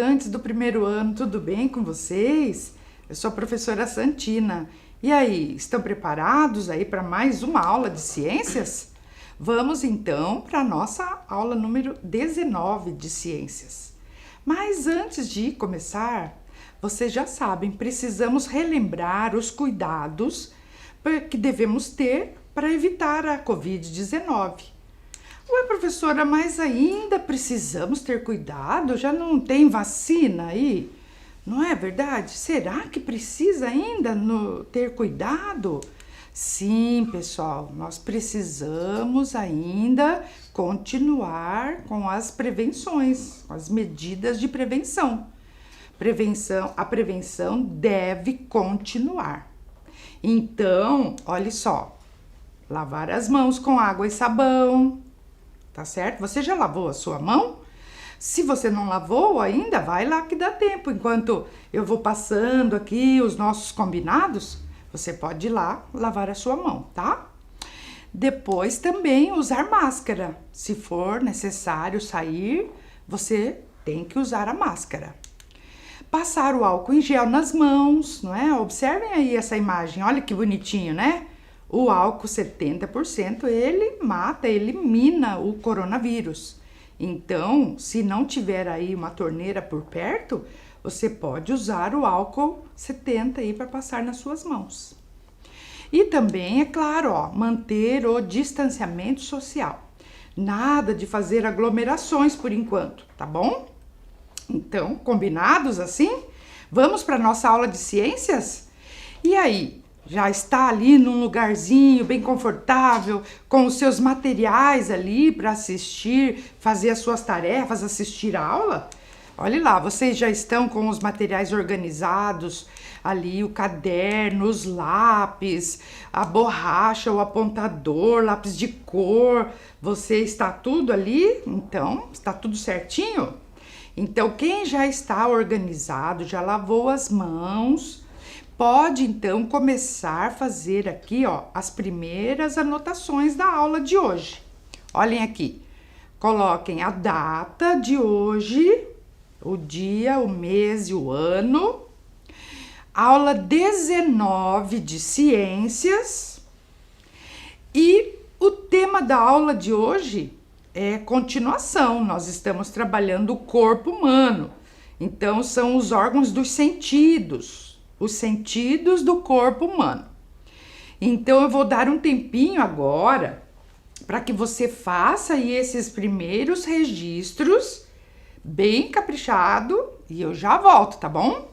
estudantes do primeiro ano, tudo bem com vocês? Eu sou a professora Santina. E aí, estão preparados aí para mais uma aula de ciências? Vamos então para a nossa aula número 19 de ciências. Mas antes de começar, vocês já sabem, precisamos relembrar os cuidados que devemos ter para evitar a Covid-19. Ué, professora, mas ainda precisamos ter cuidado? Já não tem vacina aí? Não é verdade? Será que precisa ainda ter cuidado? Sim, pessoal, nós precisamos ainda continuar com as prevenções, com as medidas de prevenção. A prevenção deve continuar. Então, olha só, lavar as mãos com água e sabão, tá certo? Você já lavou a sua mão? Se você não lavou ainda, vai lá que dá tempo. Enquanto eu vou passando aqui os nossos combinados, você pode ir lá lavar a sua mão, tá? Depois também usar máscara. Se for necessário sair, você tem que usar a máscara. Passar o álcool em gel nas mãos, não é? Observem aí essa imagem, olha que bonitinho, né? O álcool 70%, ele mata, elimina o coronavírus. Então, se não tiver aí uma torneira por perto, você pode usar o álcool 70 aí para passar nas suas mãos. E também, é claro, ó, manter o distanciamento social. Nada de fazer aglomerações por enquanto, tá bom? Então, combinados assim? Vamos para a nossa aula de ciências? E aí? Já está ali num lugarzinho bem confortável, com os seus materiais ali para assistir, fazer as suas tarefas, assistir a aula? Olhe lá, vocês já estão com os materiais organizados, ali o caderno, os lápis, a borracha, o apontador, lápis de cor, você está tudo ali? Então, está tudo certinho? Então, quem já está organizado, já lavou as mãos, pode então começar a fazer aqui, ó, as primeiras anotações da aula de hoje. Olhem aqui, coloquem a data de hoje, o dia, o mês e o ano, aula 19 de ciências, e o tema da aula de hoje é continuação. Nós estamos trabalhando o corpo humano, então são os órgãos dos sentidos. Os sentidos do corpo humano. Então eu vou dar um tempinho agora para que você faça aí esses primeiros registros bem caprichado e eu já volto, tá bom?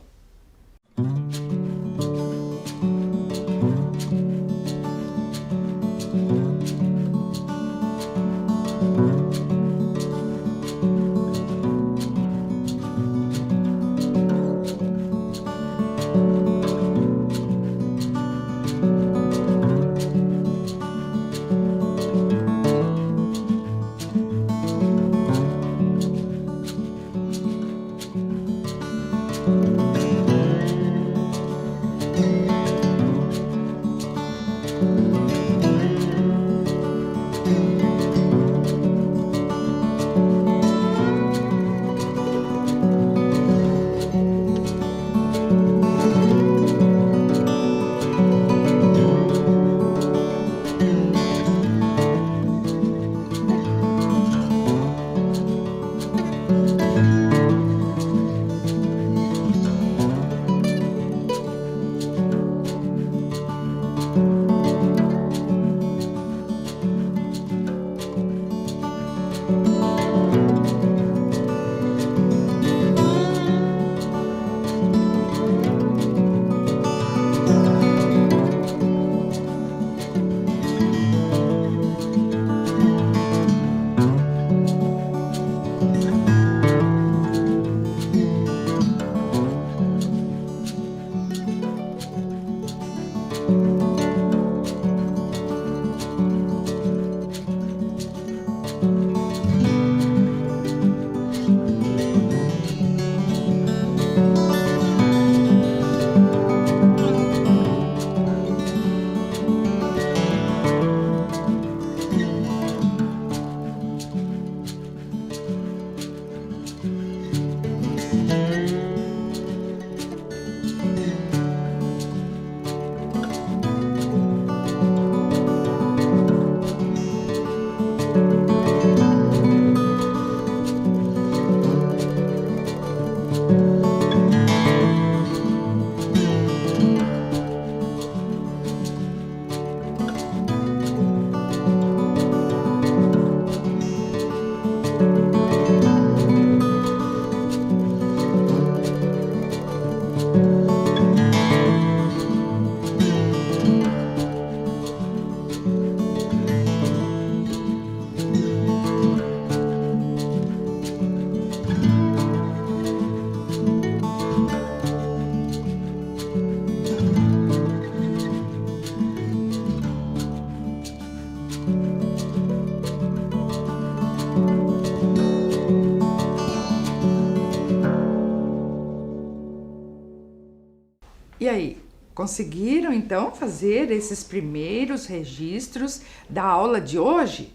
E aí, conseguiram então fazer esses primeiros registros da aula de hoje?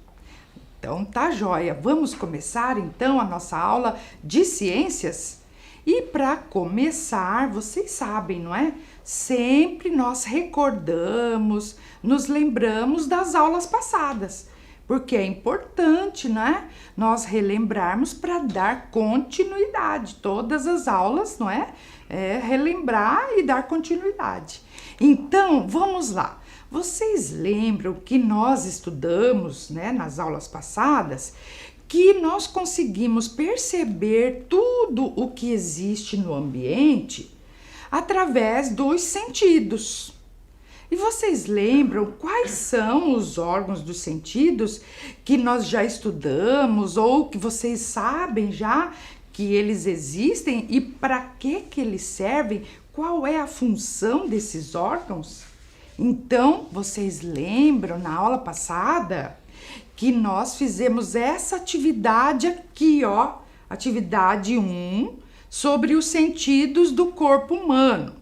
Então tá joia, vamos começar então a nossa aula de ciências? E para começar, vocês sabem, não é? Sempre nós recordamos, nos lembramos das aulas passadas, porque é importante, né? Nós relembrarmos para dar continuidade. Todas as aulas, não é? Relembrar e dar continuidade. Então, vamos lá. Vocês lembram que nós estudamos, né, nas aulas passadas, que nós conseguimos perceber tudo o que existe no ambiente através dos sentidos. E vocês lembram quais são os órgãos dos sentidos que nós já estudamos ou que vocês sabem já que eles existem e para que eles servem? Qual é a função desses órgãos? Então, vocês lembram na aula passada que nós fizemos essa atividade aqui, ó, atividade 1, sobre os sentidos do corpo humano.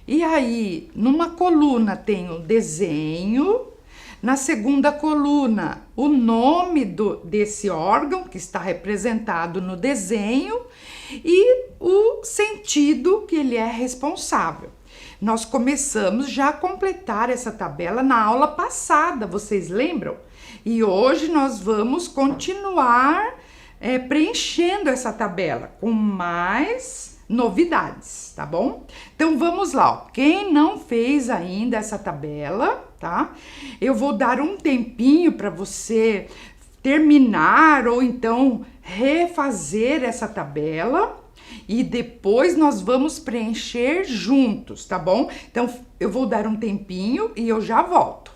E aí, numa coluna tem o desenho, na segunda coluna o nome desse órgão que está representado no desenho e o sentido que ele é responsável. Nós começamos já a completar essa tabela na aula passada, vocês lembram? E hoje nós vamos continuar preenchendo essa tabela com mais novidades, tá bom? Então vamos lá, ó. Quem não fez ainda essa tabela, tá? Eu vou dar um tempinho para você terminar ou então refazer essa tabela e depois nós vamos preencher juntos, tá bom? Então eu vou dar um tempinho e eu já volto.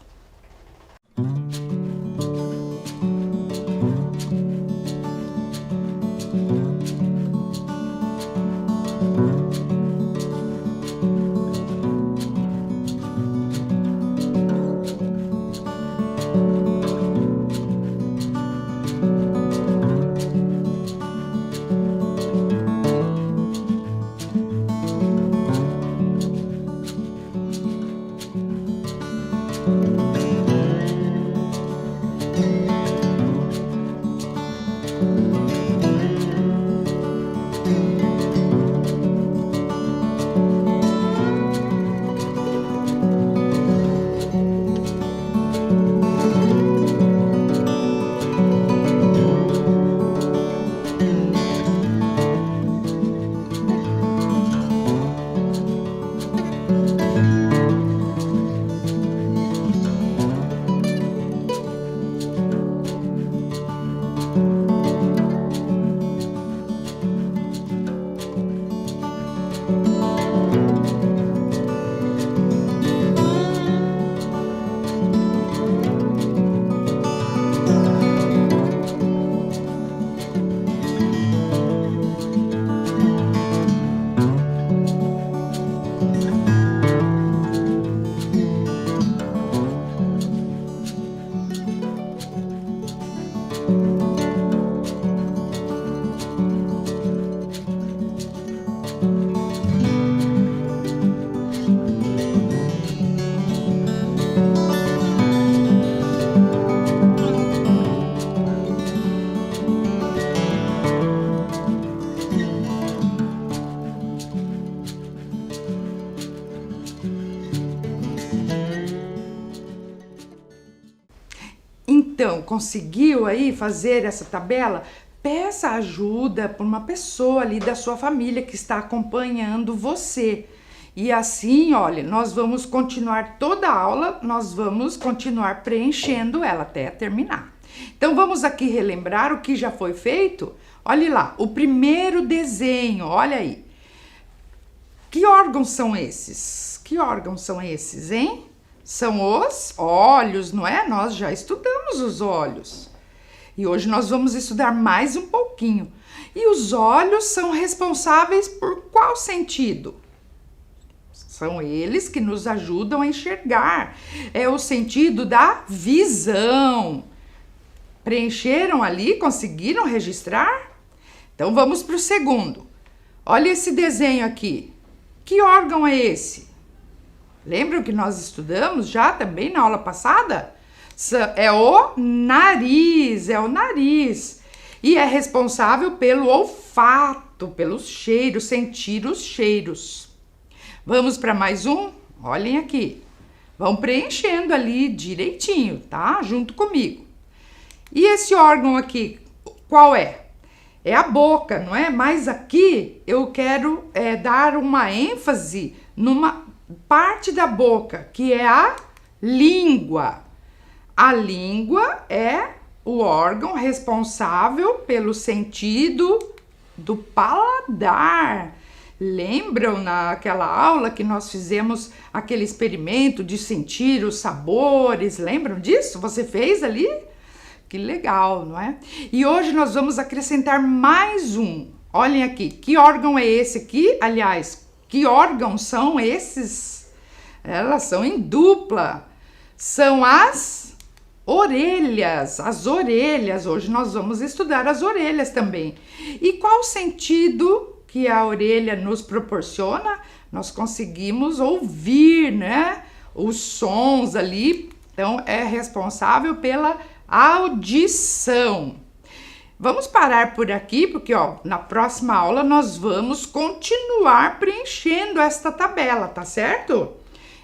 Então, conseguiu aí fazer essa tabela? peça ajuda por uma pessoa ali da sua família que está acompanhando você. E assim, olha, nós vamos continuar toda a aula, nós vamos continuar preenchendo ela até terminar. Então vamos aqui relembrar o que já foi feito. Olha lá, o primeiro desenho, olha aí. Que órgãos são esses? Que órgãos são esses, hein? São os olhos, não é? Nós já estudamos os olhos. E hoje nós vamos estudar mais um pouquinho. E os olhos são responsáveis por qual sentido? São eles que nos ajudam a enxergar. É o sentido da visão. Preencheram ali? Conseguiram registrar? Então vamos para o segundo. Olha esse desenho aqui. Que órgão é esse? Lembram que nós estudamos já também na aula passada? É o nariz, é o nariz. E é responsável pelo olfato, pelos cheiros, sentir os cheiros. Vamos para mais um? Olhem aqui. Vão preenchendo ali direitinho, tá? Junto comigo. E esse órgão aqui, qual é? É a boca, não é? Mas aqui eu quero dar uma ênfase numa parte da boca, que é a língua. A língua é o órgão responsável pelo sentido do paladar. Lembram naquela aula que nós fizemos aquele experimento de sentir os sabores? Lembram disso? Você fez ali? Que legal, não é? E hoje nós vamos acrescentar mais um. Olhem aqui, que órgão é esse aqui? Aliás, que órgãos são esses? Elas são em dupla. São as orelhas. As orelhas. Hoje nós vamos estudar as orelhas também. E qual o sentido que a orelha nos proporciona? Nós conseguimos ouvir, né? Os sons ali. Então, é responsável pela audição. Vamos parar por aqui, porque na próxima aula nós vamos continuar preenchendo esta tabela, tá certo?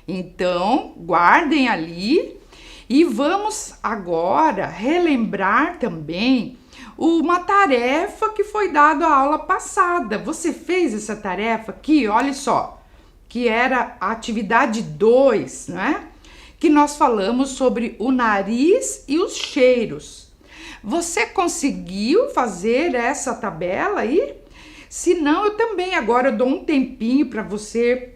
Então, guardem ali e vamos agora relembrar também uma tarefa que foi dada à aula passada. Você fez essa tarefa aqui, olha só, que era a atividade 2, né? Que nós falamos sobre o nariz e os cheiros. Você conseguiu fazer essa tabela aí? Se não, eu também agora dou um tempinho para você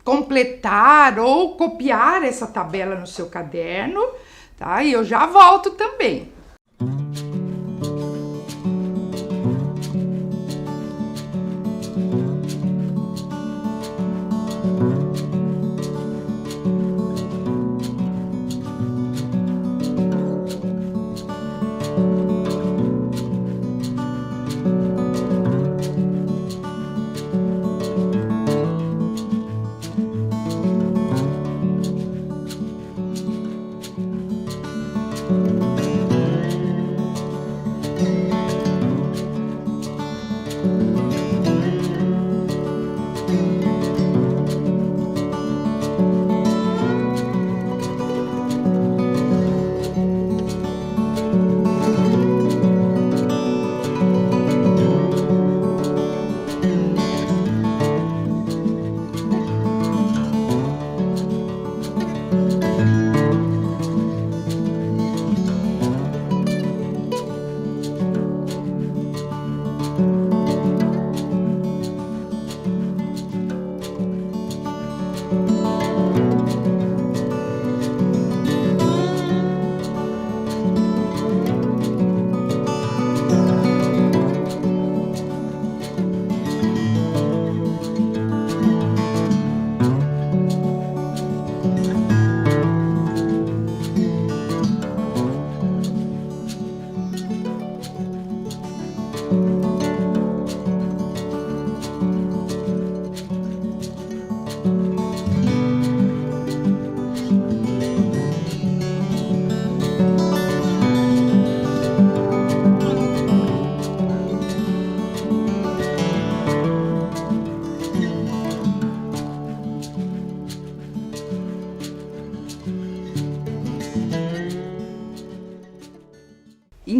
completar ou copiar essa tabela no seu caderno, tá? E eu já volto também.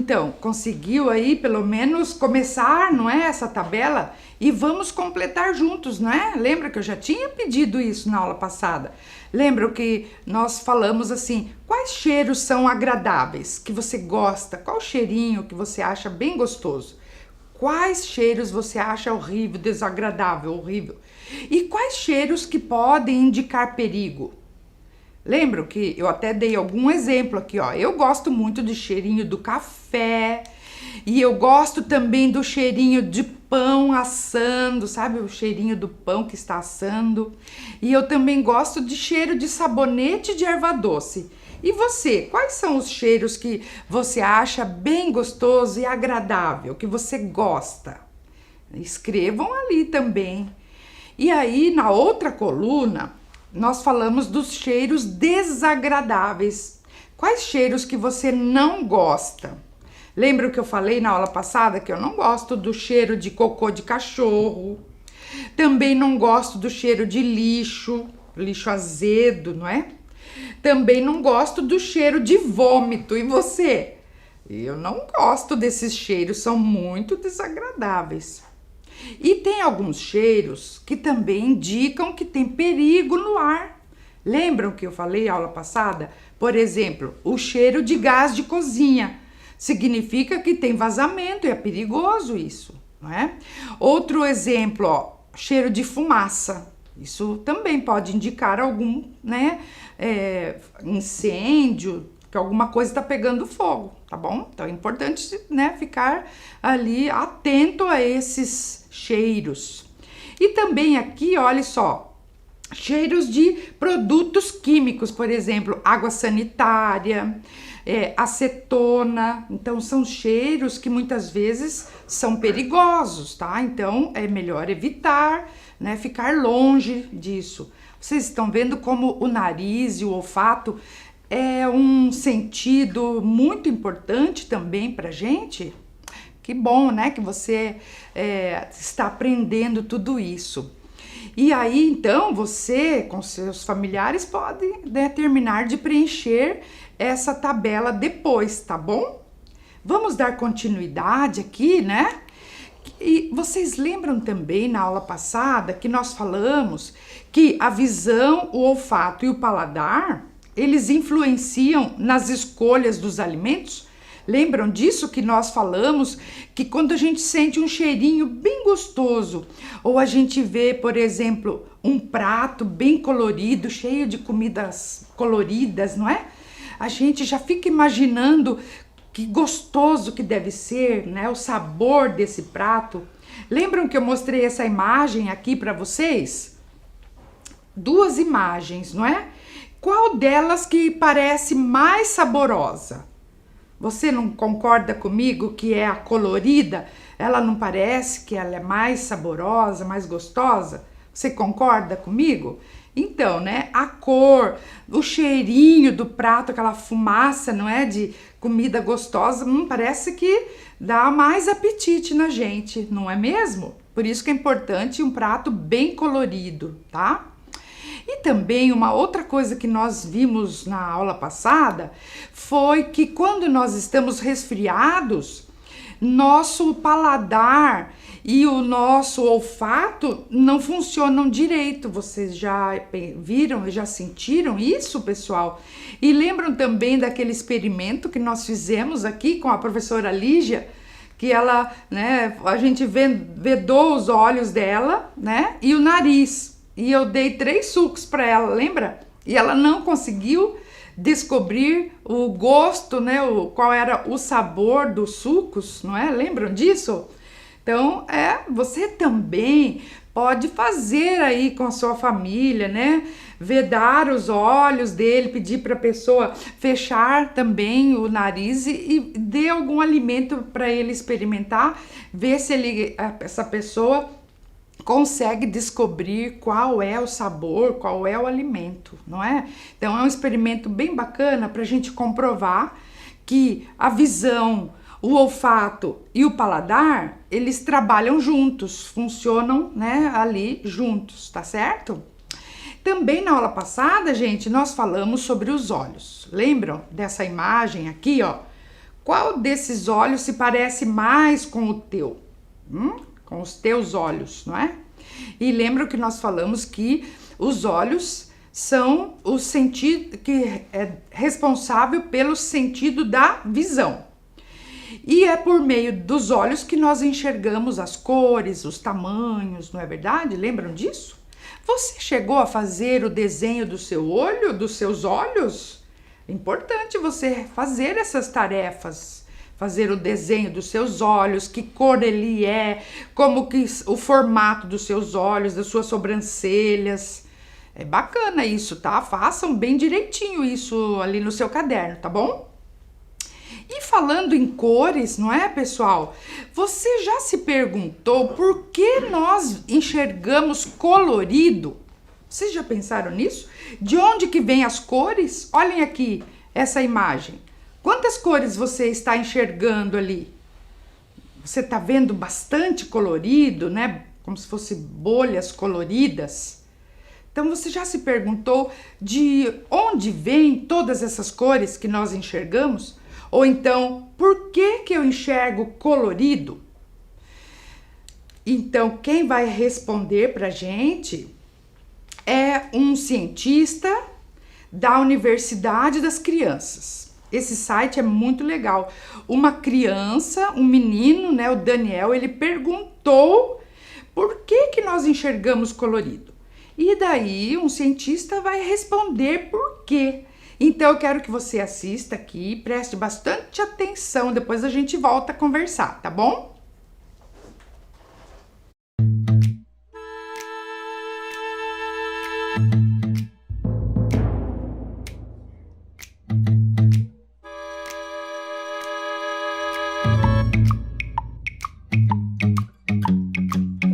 Então, conseguiu aí pelo menos começar, não é, essa tabela? E vamos completar juntos, não é? Lembra que eu já tinha pedido isso na aula passada? Lembra que nós falamos assim, quais cheiros são agradáveis, que você gosta? Qual cheirinho que você acha bem gostoso? Quais cheiros você acha horrível, desagradável, horrível? E quais cheiros que podem indicar perigo? Lembram que eu até dei algum exemplo aqui, ó. Eu gosto muito do cheirinho do café e eu gosto também do cheirinho de pão assando, sabe? O cheirinho do pão que está assando. E eu também gosto de cheiro de sabonete de erva doce. E você, quais são os cheiros que você acha bem gostoso e agradável, que você gosta? Escrevam ali também. E aí, na outra coluna, nós falamos dos cheiros desagradáveis. Quais cheiros que você não gosta? Lembra que eu falei na aula passada que eu não gosto do cheiro de cocô de cachorro. Também não gosto do cheiro de lixo, lixo azedo, não é? Também não gosto do cheiro de vômito. E você? Eu não gosto desses cheiros, são muito desagradáveis. E tem alguns cheiros que também indicam que tem perigo no ar. Lembram que eu falei na aula passada? Por exemplo, o cheiro de gás de cozinha. Significa que tem vazamento e é perigoso isso, não é? Outro exemplo, ó, cheiro de fumaça. Isso também pode indicar algum, né, incêndio, que alguma coisa está pegando fogo, tá bom? Então é importante, né, ficar ali atento a esses cheiros. E também aqui, olha só, cheiros de produtos químicos, por exemplo, água sanitária, acetona. Então são cheiros que muitas vezes são perigosos, tá? Então é melhor evitar, né, ficar longe disso. Vocês estão vendo como o nariz e o olfato é um sentido muito importante também pra gente? Que bom, né, que você está aprendendo tudo isso. E aí, então, você, com seus familiares, pode, né, terminar de preencher essa tabela depois, tá bom? Vamos dar continuidade aqui, né? E vocês lembram também, na aula passada, que nós falamos que a visão, o olfato e o paladar, eles influenciam nas escolhas dos alimentos? Lembram disso que nós falamos? Que quando a gente sente um cheirinho bem gostoso, ou a gente vê, por exemplo, um prato bem colorido, cheio de comidas coloridas, não é? A gente já fica imaginando que gostoso que deve ser, né? O sabor desse prato. Lembram que eu mostrei essa imagem aqui para vocês? Duas imagens, não é? Qual delas que parece mais saborosa? Você não concorda comigo que é a colorida? Ela não parece que ela é mais saborosa, mais gostosa? Você concorda comigo? Então, né, a cor, o cheirinho do prato, aquela fumaça, não é, de comida gostosa, parece que dá mais apetite na gente, não é mesmo? Por isso que é importante um prato bem colorido, tá? E também uma outra coisa que nós vimos na aula passada foi que quando nós estamos resfriados, nosso paladar e o nosso olfato não funcionam direito. Vocês já viram e já sentiram isso, pessoal? E lembram também daquele experimento que nós fizemos aqui com a professora Lígia, que ela, né, a gente vedou os olhos dela, né, e o nariz. E eu dei 3 sucos para ela, lembra? E ela não conseguiu descobrir o gosto, né? Qual era o sabor dos sucos, não é? Lembram disso? Então, você também pode fazer aí com a sua família, né? Vedar os olhos dele, pedir para a pessoa fechar também o nariz e dê algum alimento para ele experimentar, ver se essa pessoa consegue descobrir qual é o sabor, qual é o alimento, não é? Então é um experimento bem bacana para a gente comprovar que a visão, o olfato e o paladar, eles trabalham juntos, funcionam, né, ali juntos, tá certo? Também na aula passada, gente, nós falamos sobre os olhos. Lembram dessa imagem aqui, ó? Qual desses olhos se parece mais com o teu? Com os teus olhos, não é? E lembra que nós falamos que os olhos são o sentido que é responsável pelo sentido da visão. E é por meio dos olhos que nós enxergamos as cores, os tamanhos, não é verdade? Lembram disso? Você chegou a fazer o desenho do seu olho, dos seus olhos? É importante você fazer essas tarefas, fazer o desenho dos seus olhos, que cor ele é, como que o formato dos seus olhos, das suas sobrancelhas. É bacana isso, tá? Façam bem direitinho isso ali no seu caderno, tá bom? E falando em cores, não é, pessoal? Você já se perguntou por que nós enxergamos colorido? Vocês já pensaram nisso? De onde que vêm as cores? Olhem aqui essa imagem. Quantas cores você está enxergando ali? Você está vendo bastante colorido, né? Como se fossem bolhas coloridas. Então você já se perguntou de onde vêm todas essas cores que nós enxergamos? Ou então, por que eu enxergo colorido? Então, quem vai responder pra gente é um cientista da Universidade das Crianças. Esse site é muito legal. Uma criança, um menino, né, o Daniel, ele perguntou por que nós enxergamos colorido. E daí um cientista vai responder por quê. Então eu quero que você assista aqui, preste bastante atenção, depois a gente volta a conversar, tá bom?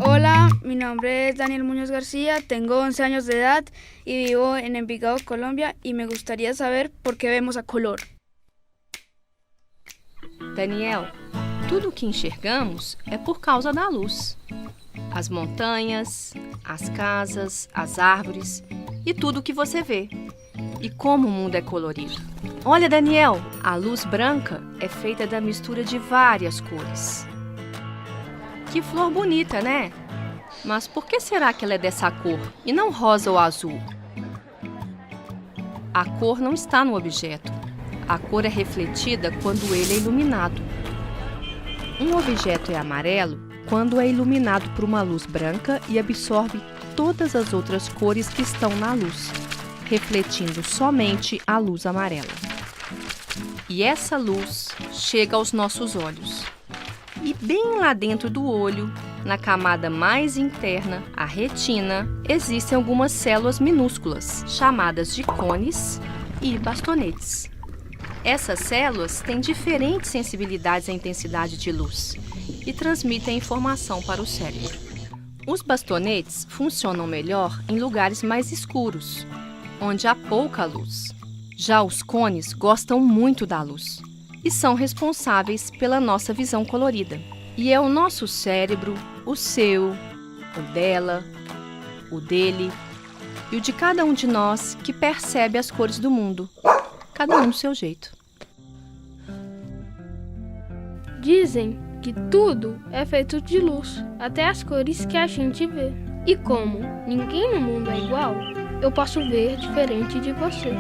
Hola, mi nombre es Daniel Muñoz García, tengo 11 años de edad y vivo en Envigado, Colombia, y me gustaría saber por qué vemos a color. Daniel, tudo o que enxergamos é por causa da luz. As montanhas, as casas, as árvores e tudo o que você vê. E como o mundo é colorido. Olha, Daniel, a luz branca é feita da mistura de várias cores. Que flor bonita, né? Mas por que será que ela é dessa cor e não rosa ou azul? A cor não está no objeto. A cor é refletida quando ele é iluminado. Um objeto é amarelo quando é iluminado por uma luz branca e absorve todas as outras cores que estão na luz, refletindo somente a luz amarela. E essa luz chega aos nossos olhos. E bem lá dentro do olho, na camada mais interna, a retina, existem algumas células minúsculas, chamadas de cones e bastonetes. Essas células têm diferentes sensibilidades à intensidade de luz e transmitem informação para o cérebro. Os bastonetes funcionam melhor em lugares mais escuros, onde há pouca luz. Já os cones gostam muito da luz e são responsáveis pela nossa visão colorida. E é o nosso cérebro, o seu, o dela, o dele e o de cada um de nós que percebe as cores do mundo, cada um do seu jeito. Dizem que tudo é feito de luz, até as cores que a gente vê. E como ninguém no mundo é igual, eu posso ver diferente de você.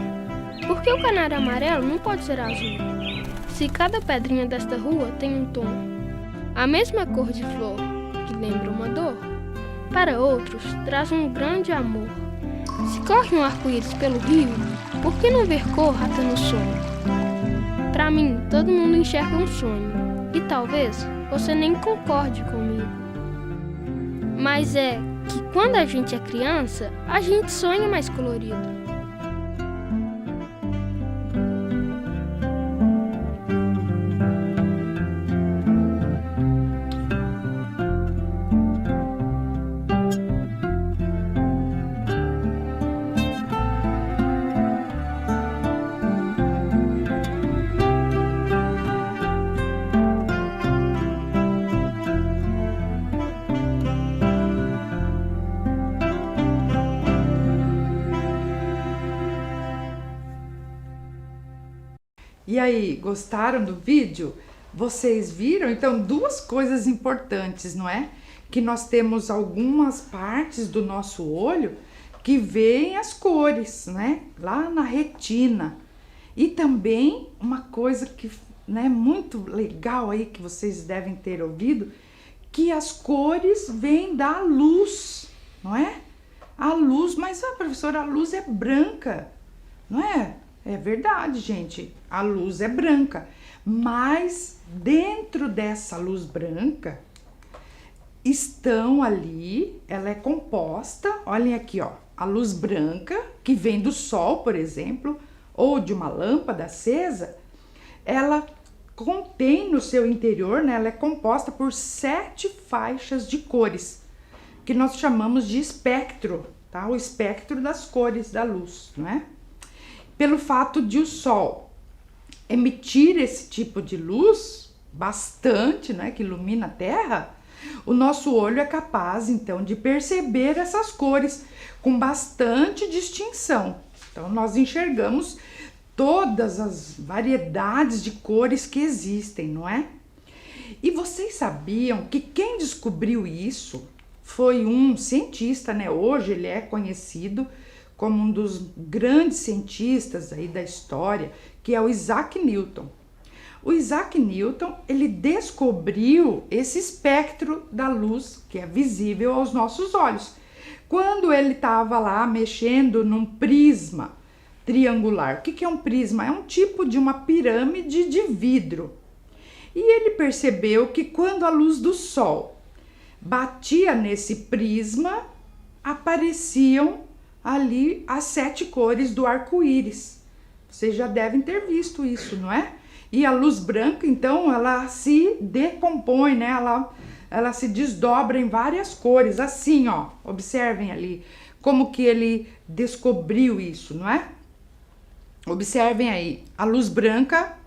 Por que o canário amarelo não pode ser azul? Se cada pedrinha desta rua tem um tom, a mesma cor de flor, que lembra uma dor, para outros traz um grande amor. Se corre um arco-íris pelo rio, por que não ver cor até no sonho? Para mim, todo mundo enxerga um sonho, e talvez você nem concorde comigo. Mas é que quando a gente é criança, a gente sonha mais colorido. E aí, gostaram do vídeo? Vocês viram? Então, duas coisas importantes, não é? Que nós temos algumas partes do nosso olho que veem as cores, né? Lá na retina. E também uma coisa que, né, muito legal aí que vocês devem ter ouvido, que as cores vêm da luz, não é? A luz, mas professora, a luz é branca, não é? É verdade, gente, a luz é branca, mas dentro dessa luz branca estão ali, ela é composta, olhem aqui, ó, a luz branca que vem do sol, por exemplo, ou de uma lâmpada acesa, ela contém no seu interior, né, ela é composta por 7 faixas de cores, que nós chamamos de espectro, tá? O espectro das cores da luz, não é? Pelo fato de o sol emitir esse tipo de luz bastante, né, que ilumina a Terra, o nosso olho é capaz, então, de perceber essas cores com bastante distinção. Então, nós enxergamos todas as variedades de cores que existem, não é? E vocês sabiam que quem descobriu isso foi um cientista, né? Hoje ele é conhecido como um dos grandes cientistas aí da história, que é o Isaac Newton. O Isaac Newton, ele descobriu esse espectro da luz que é visível aos nossos olhos. Quando ele estava lá mexendo num prisma triangular. O que é um prisma? É um tipo de uma pirâmide de vidro. E ele percebeu que quando a luz do sol batia nesse prisma, apareciam ali as 7 cores do arco-íris. Vocês já devem ter visto isso, não é? E a luz branca, então, ela se decompõe, né? Ela se desdobra em várias cores, assim, ó. Observem ali como que ele descobriu isso, não é? Observem aí, a luz branca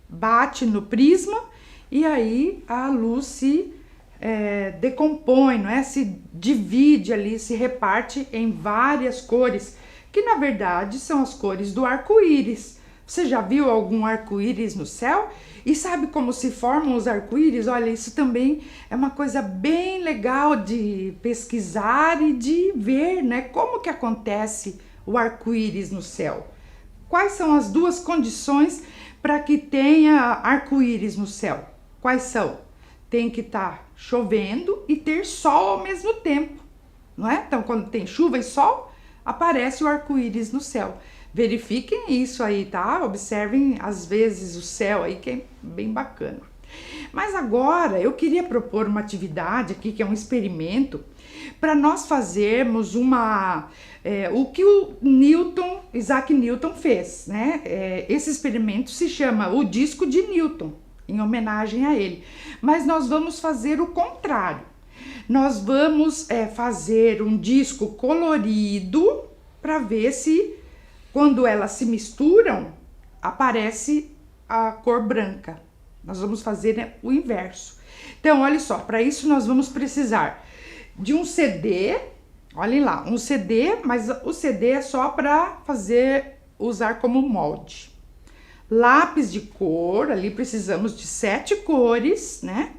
bate no prisma e aí a luz se decompõe, não é? Se divide ali, se reparte em várias cores, que na verdade são as cores do arco-íris. Você já viu algum arco-íris no céu? E sabe como se formam os arco-íris? Olha, isso também é uma coisa bem legal de pesquisar e de ver, né? Como que acontece o arco-íris no céu? Quais são as duas condições para que tenha arco-íris no céu? Quais são? Tem que estar chovendo e ter sol ao mesmo tempo, não é? Então, quando tem chuva e sol, aparece o arco-íris no céu. Verifiquem isso aí, tá? Observem, às vezes, o céu aí, que é bem bacana. Mas agora, eu queria propor uma atividade aqui, que é um experimento, para nós fazermos o que o Isaac Newton fez, né? Esse experimento se chama o disco de Newton, em homenagem a ele. Mas nós vamos fazer o contrário. Nós vamos fazer um disco colorido para ver se, quando elas se misturam, aparece a cor branca. Nós vamos fazer o inverso. Então, olha só, para isso nós vamos precisar de um CD, olhem lá, um CD, mas o CD é só para usar como molde. Lápis de cor, ali precisamos de 7 cores, né?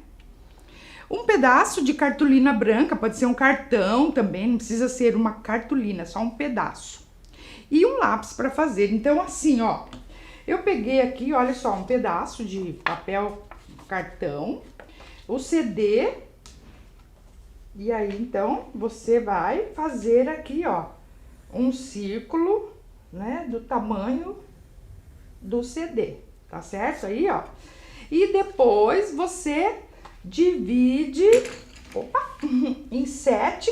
Um pedaço de cartolina branca, pode ser um cartão também, não precisa ser uma cartolina, só um pedaço. E um lápis para fazer. Então, assim, ó, eu peguei aqui, olha só, um pedaço de papel cartão, o CD, e aí, então, você vai fazer aqui, ó, um círculo, né, do tamanho do CD, tá certo? Aí, ó. E depois você divide, em 7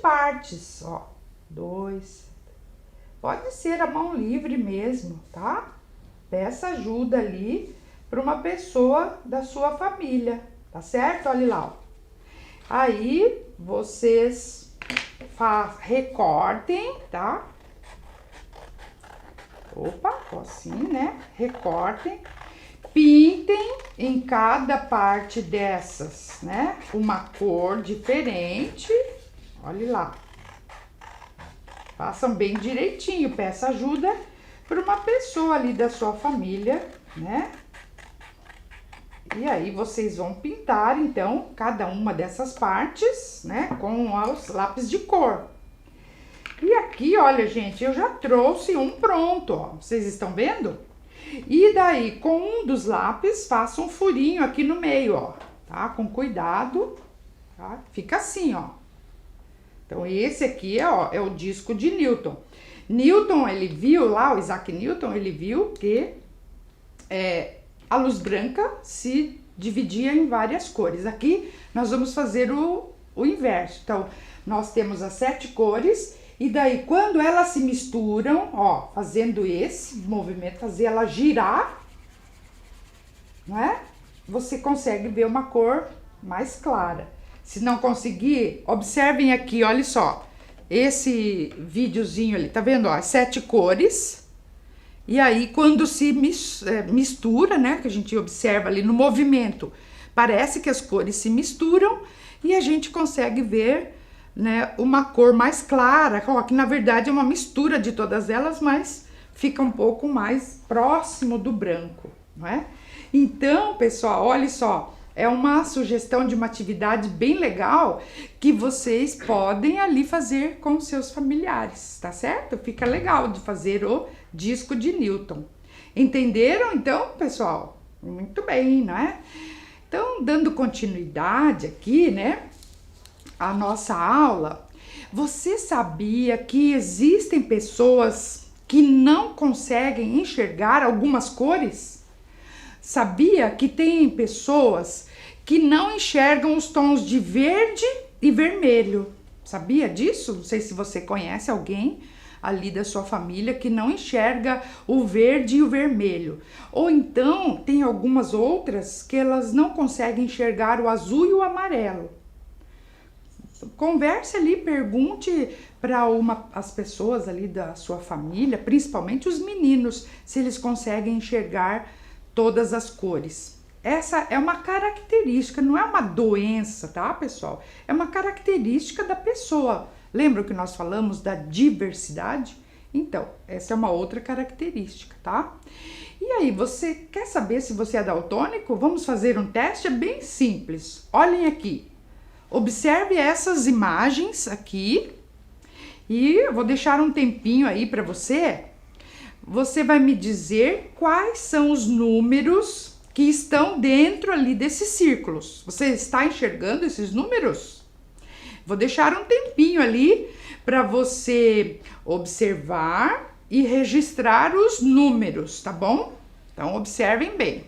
partes, ó. 2. Pode ser a mão livre mesmo, tá? Peça ajuda ali para uma pessoa da sua família, tá certo? Olha lá, ó. Aí, vocês recortem, tá? Assim, né? Recortem. Pintem em cada parte dessas, né? Uma cor diferente. Olha lá. Façam bem direitinho, peça ajuda para uma pessoa ali da sua família, né? E aí vocês vão pintar, então, cada uma dessas partes, né, com os lápis de cor. E aqui, olha, gente, eu já trouxe um pronto, ó. Vocês estão vendo? E daí, com um dos lápis, faça um furinho aqui no meio, ó, tá? Com cuidado, tá? Fica assim, ó. Então, esse aqui é o disco de Newton. Newton, ele viu lá, o Isaac Newton, ele viu que a luz branca se dividia em várias cores. Aqui nós vamos fazer o inverso. Então, nós temos as 7 cores e daí quando elas se misturam, ó, fazendo esse movimento, fazer ela girar, não é? Você consegue ver uma cor mais clara. Se não conseguir, observem aqui, olha só. Esse videozinho ali, tá vendo, ó, as 7 cores. E aí, quando se mistura, né, que a gente observa ali no movimento, parece que as cores se misturam e a gente consegue ver, né, uma cor mais clara, ó, que na verdade é uma mistura de todas elas, mas fica um pouco mais próximo do branco, não é? Então, pessoal, olha só, é uma sugestão de uma atividade bem legal que vocês podem ali fazer com seus familiares, tá certo? Fica legal de fazer o disco de Newton. Entenderam então, pessoal? Muito bem, não é? Então, dando continuidade aqui, né, à nossa aula, você sabia que existem pessoas que não conseguem enxergar algumas cores? Sabia que tem pessoas que não enxergam os tons de verde e vermelho? Sabia disso? Não sei se você conhece alguém ali da sua família que não enxerga o verde e o vermelho. Ou então tem algumas outras que elas não conseguem enxergar o azul e o amarelo. Converse ali, pergunte para as pessoas ali da sua família, principalmente os meninos, se eles conseguem enxergar todas as cores. Essa é uma característica, não é uma doença, tá, pessoal? É uma característica da pessoa. Lembra que nós falamos da diversidade? Então, essa é uma outra característica, tá? E aí, você quer saber se você é daltônico? Vamos fazer um teste, é bem simples. Olhem aqui. Observe essas imagens aqui e eu vou deixar um tempinho aí para você. Você vai me dizer quais são os números que estão dentro ali desses círculos. Você está enxergando esses números? Vou deixar um tempinho ali para você observar e registrar os números, tá bom? Então, observem bem.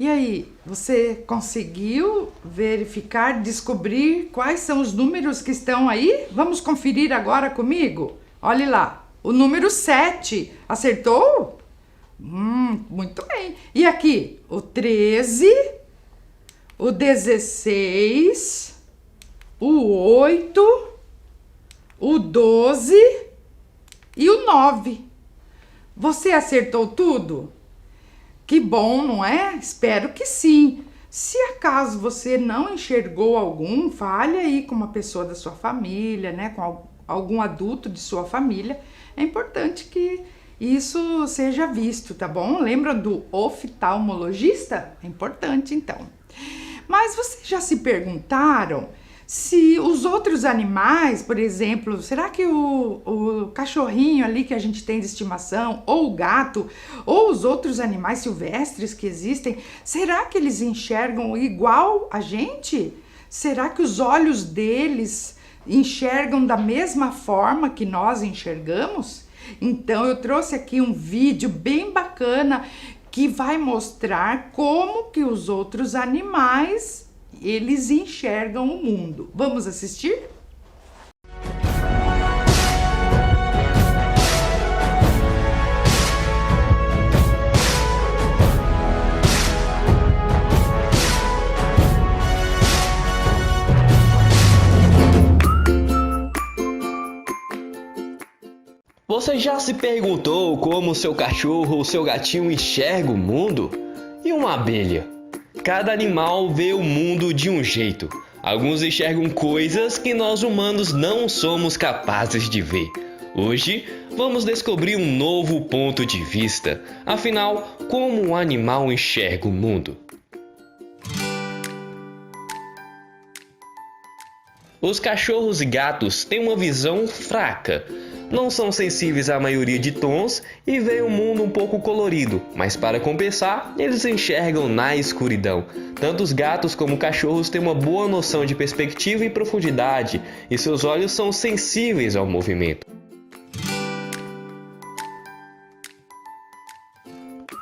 E aí, você conseguiu verificar, descobrir quais são os números que estão aí? Vamos conferir agora comigo? Olhe lá, o número 7, acertou? Muito bem. E aqui, o 13, o 16, o 8, o 12 e o 9. Você acertou tudo? Que bom, não é? Espero que sim. Se acaso você não enxergou algum, fale aí com uma pessoa da sua família, né? Com algum adulto de sua família. É importante que isso seja visto, tá bom? Lembra do oftalmologista? É importante, então. Mas vocês já se perguntaram se os outros animais, por exemplo, será que o cachorrinho ali que a gente tem de estimação, ou o gato, ou os outros animais silvestres que existem, será que eles enxergam igual a gente? Será que os olhos deles enxergam da mesma forma que nós enxergamos? Então eu trouxe aqui um vídeo bem bacana que vai mostrar como que os outros animais, eles enxergam o mundo. Vamos assistir? Você já se perguntou como seu cachorro ou seu gatinho enxerga o mundo? E uma abelha? Cada animal vê o mundo de um jeito. Alguns enxergam coisas que nós humanos não somos capazes de ver. Hoje, vamos descobrir um novo ponto de vista. Afinal, como um animal enxerga o mundo? Os cachorros e gatos têm uma visão fraca. Não são sensíveis à maioria de tons e veem o mundo um pouco colorido, mas para compensar, eles enxergam na escuridão. Tanto os gatos como cachorros têm uma boa noção de perspectiva e profundidade, e seus olhos são sensíveis ao movimento.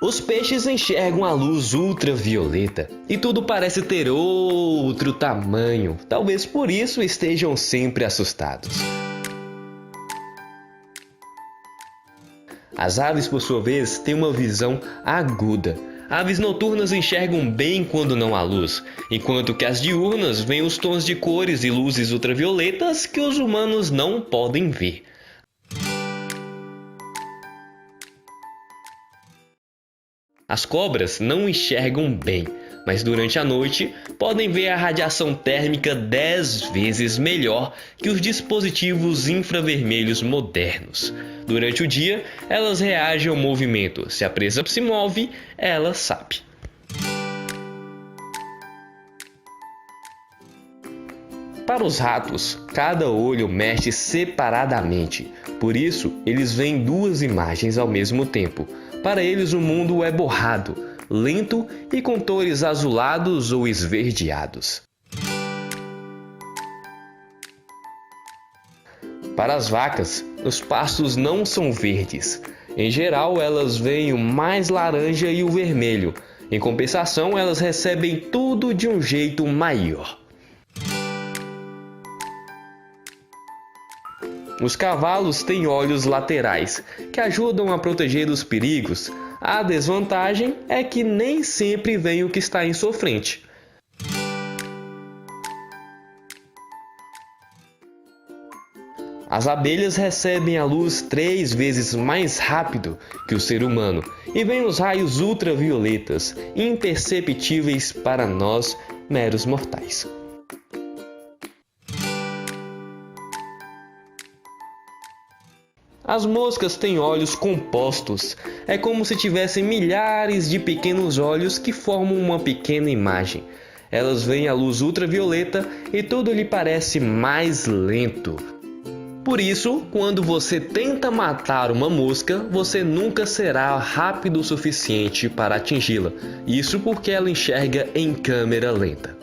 Os peixes enxergam a luz ultravioleta e tudo parece ter outro tamanho, talvez por isso estejam sempre assustados. As aves, por sua vez, têm uma visão aguda. Aves noturnas enxergam bem quando não há luz, enquanto que as diurnas veem os tons de cores e luzes ultravioletas que os humanos não podem ver. As cobras não enxergam bem, mas durante a noite podem ver a radiação térmica 10 vezes melhor que os dispositivos infravermelhos modernos. Durante o dia, elas reagem ao movimento. Se a presa se move, ela sabe. Para os ratos, cada olho mexe separadamente. Por isso, eles veem duas imagens ao mesmo tempo. Para eles, o mundo é borrado, lento e com tons azulados ou esverdeados. Para as vacas, os pastos não são verdes. Em geral, elas veem o mais laranja e o vermelho. Em compensação, elas recebem tudo de um jeito maior. Os cavalos têm olhos laterais, que ajudam a proteger dos perigos. A desvantagem é que nem sempre veem o que está em sua frente. As abelhas recebem a luz 3 vezes mais rápido que o ser humano e veem os raios ultravioletas, imperceptíveis para nós, meros mortais. As moscas têm olhos compostos. É como se tivessem milhares de pequenos olhos que formam uma pequena imagem. Elas veem a luz ultravioleta e tudo lhe parece mais lento. Por isso, quando você tenta matar uma mosca, você nunca será rápido o suficiente para atingi-la. Isso porque ela enxerga em câmera lenta.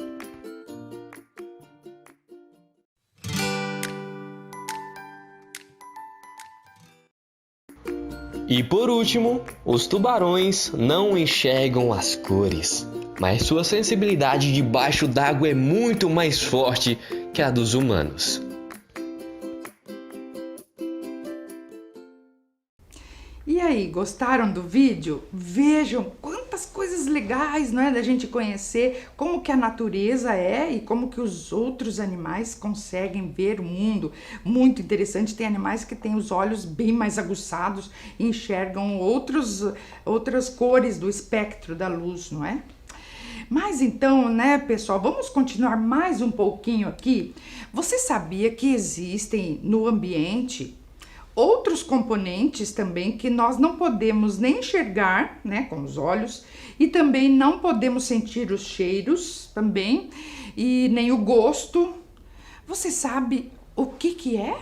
E por último, os tubarões não enxergam as cores, mas sua sensibilidade debaixo d'água é muito mais forte que a dos humanos. E aí, gostaram do vídeo? Vejam quantas coisas legais, não é, da gente conhecer como que a natureza é e como que os outros animais conseguem ver o mundo. Muito interessante, tem animais que têm os olhos bem mais aguçados e enxergam outras cores do espectro da luz, não é? Mas então, né, pessoal, vamos continuar mais um pouquinho aqui. Você sabia que existem no ambiente outros componentes também que nós não podemos nem enxergar, né, com os olhos, e também não podemos sentir os cheiros também, e nem o gosto, Você sabe o que é?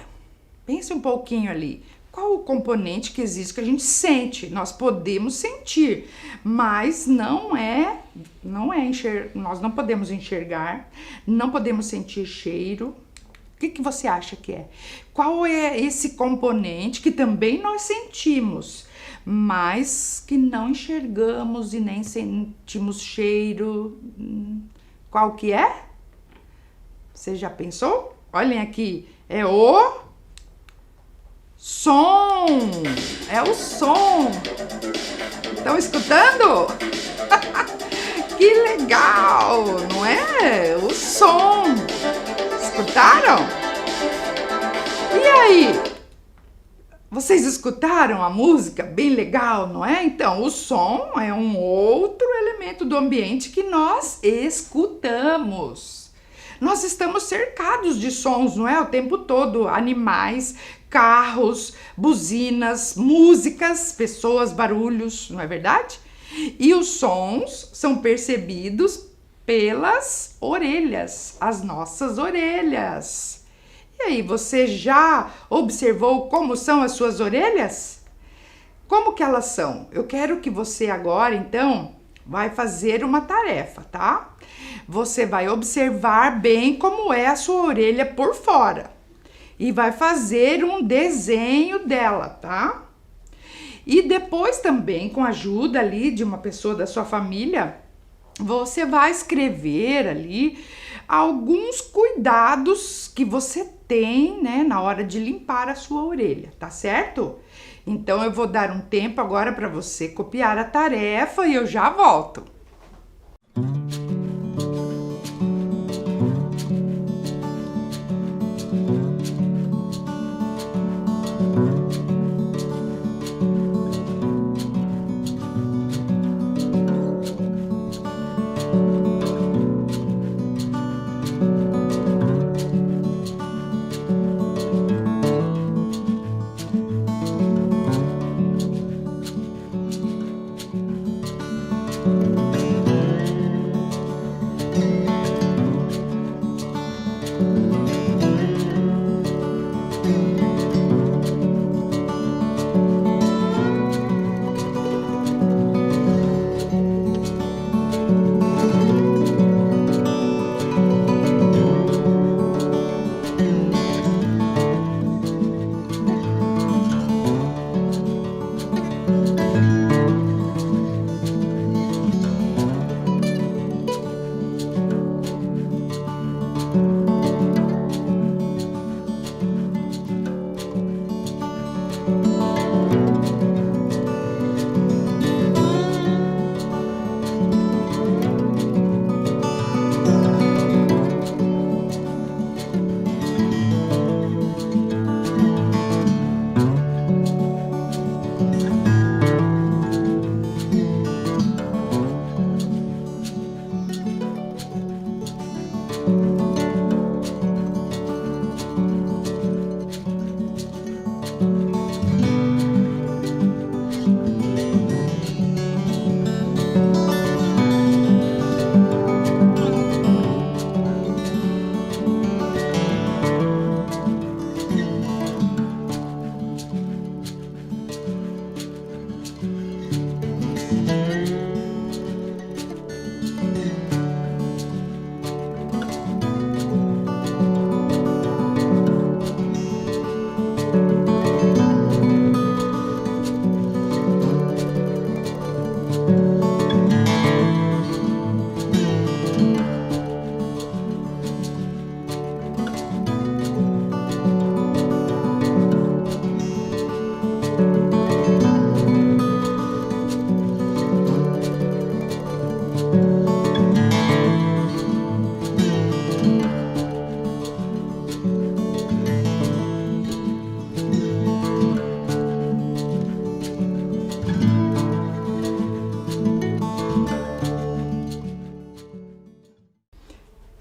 Pense um pouquinho ali. Qual o componente que existe que a gente sente? Nós podemos sentir, mas nós não podemos enxergar, não podemos sentir cheiro. O que você acha que é? Qual é esse componente que também nós sentimos, mas que não enxergamos e nem sentimos cheiro? Qual que é? Você já pensou? Olhem aqui, é o som. É o som. Estão escutando? Que legal, não é? O som. Escutaram? E aí? Vocês escutaram a música? Bem legal, não é? Então, o som é um outro elemento do ambiente que nós escutamos. Nós estamos cercados de sons, não é? O tempo todo. Animais, carros, buzinas, músicas, pessoas, barulhos, não é verdade? E os sons são percebidos pelas orelhas, as nossas orelhas. E aí, você já observou como são as suas orelhas? Como que elas são? Eu quero que você agora, então, vai fazer uma tarefa, tá? Você vai observar bem como é a sua orelha por fora e vai fazer um desenho dela, tá? E depois também, com a ajuda ali de uma pessoa da sua família, você vai escrever ali alguns cuidados que você tem, né, na hora de limpar a sua orelha, tá certo? Então eu vou dar um tempo agora para você copiar a tarefa e eu já volto.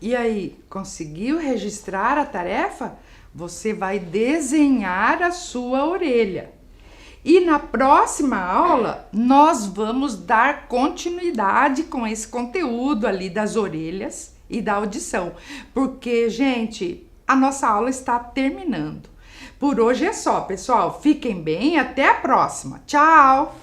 E aí, conseguiu registrar a tarefa? Você vai desenhar a sua orelha. E na próxima aula, nós vamos dar continuidade com esse conteúdo ali das orelhas e da audição. Porque, gente, a nossa aula está terminando. Por hoje é só, pessoal. Fiquem bem e até a próxima. Tchau!